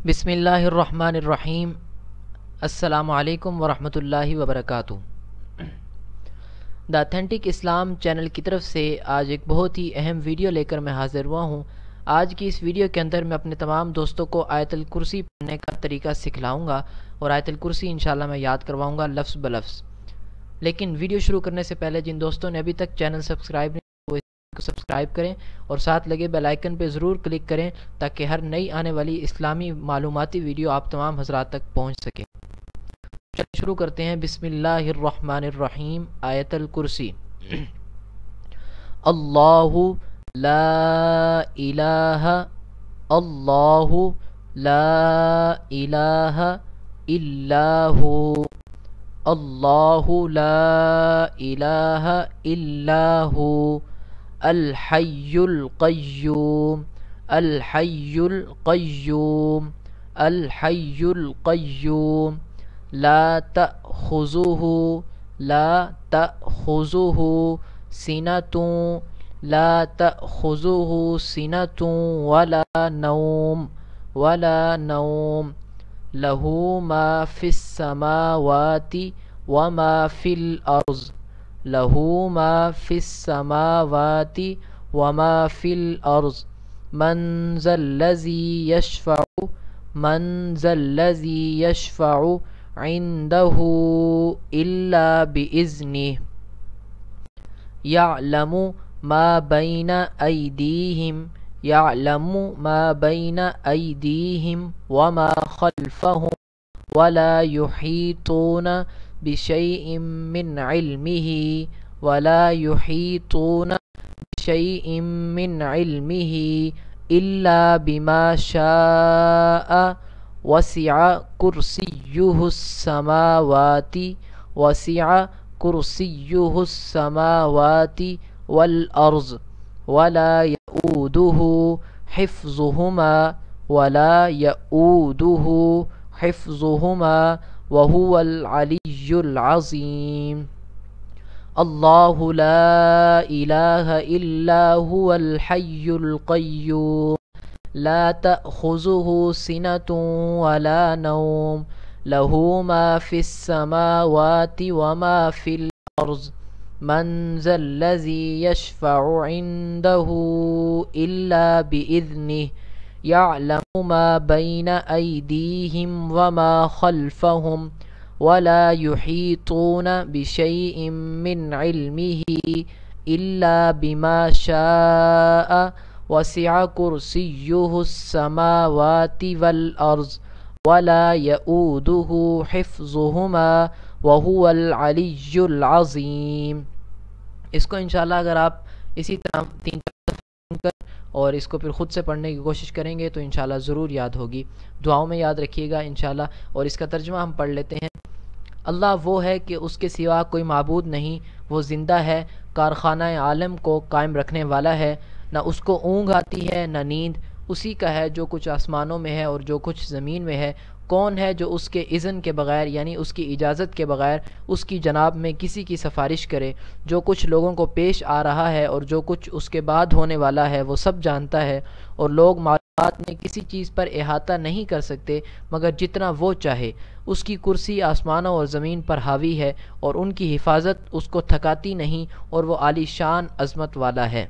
بسم اللہ الرحمن الرحیم۔ السلام علیکم ورحمۃ اللہ وبرکاتہ۔ دا اتھینٹک اسلام چینل کی طرف سے آج ایک بہت ہی اہم ویڈیو لے کر میں حاضر ہوا ہوں۔ آج کی اس ویڈیو کے اندر میں اپنے تمام دوستوں کو آیت الکرسی پڑھنے کا طریقہ سکھلاؤں گا اور آیت الکرسی انشاءاللہ میں یاد کرواؤں گا لفظ بلفظ۔ لیکن ویڈیو شروع کرنے سے پہلے جن دوستوں نے ابھی تک چینل سبسکرائب نہیں وہ کو سبسکرائب کریں اور ساتھ لگے بیل آئیکن پہ ضرور کلک کریں تاکہ ہر نئی آنے والی اسلامی معلوماتی ویڈیو آپ تمام حضرات تک پہنچ سکے۔ چلیے شروع کرتے ہیں۔ بسم اللہ الرحمن الرحیم۔ آیت الکرسی۔ اللہ لا الہ اللہ لا الہ الا ہو اللہ لا الہ الا ہو الحی القیوم الحی القیوم الحی القیوم لا تأخذہ سنۃ لا تأخذہ سنۃ ولا نوم لہ ما فی السماوات وما فی الارض لہ ما فی السماوات وما فی الارض من ذا الذی یشفع عنده الا بإذنه يعلم ما بين أيديهم وما خلفهم ولا يحيطون بشيء من علمه إلا بما شاء وسع كرسيه السماوات والأرض ولا يؤوده حفظهما وهو العلي العظيم۔ اللہ لا الہ الا هو الحی القیوم لا تأخذہ سنۃ ولا نوم لہ ما فی السماوات وما فی الارض من ذا الذی یشفع عنده الا بإذنه يعلم ما بين أيديهم وما خلفهم ولا يحيطون بشيء من علمه إلا بما شاء وسع كرسيه السماوات والأرض ولا يؤوده حفظهما وهو العلي العظيم۔ اس کو انشاءاللہ اگر آپ اسی طرح 3 کر اور اس کو پھر خود سے پڑھنے کی کوشش کریں گے تو انشاءاللہ ضرور یاد ہوگی۔ دعاؤں میں یاد رکھیے گا انشاءاللہ۔ اور اس کا ترجمہ ہم پڑھ لیتے ہیں۔ اللہ وہ ہے کہ اس کے سوا کوئی معبود نہیں، وہ زندہ ہے، کارخانہ عالم کو قائم رکھنے والا ہے، نہ اس کو اونگ آتی ہے نہ نیند، اسی کا ہے جو کچھ آسمانوں میں ہے اور جو کچھ زمین میں ہے۔ کون ہے جو اس کے اذن کے بغیر یعنی اس کی اجازت کے بغیر اس کی جناب میں کسی کی سفارش کرے؟ جو کچھ لوگوں کو پیش آ رہا ہے اور جو کچھ اس کے بعد ہونے والا ہے وہ سب جانتا ہے، اور لوگ معلومات میں کسی چیز پر احاطہ نہیں کر سکتے مگر جتنا وہ چاہے۔ اس کی کرسی آسمانوں اور زمین پر حاوی ہے اور ان کی حفاظت اس کو تھکاتی نہیں، اور وہ عالی شان عظمت والا ہے۔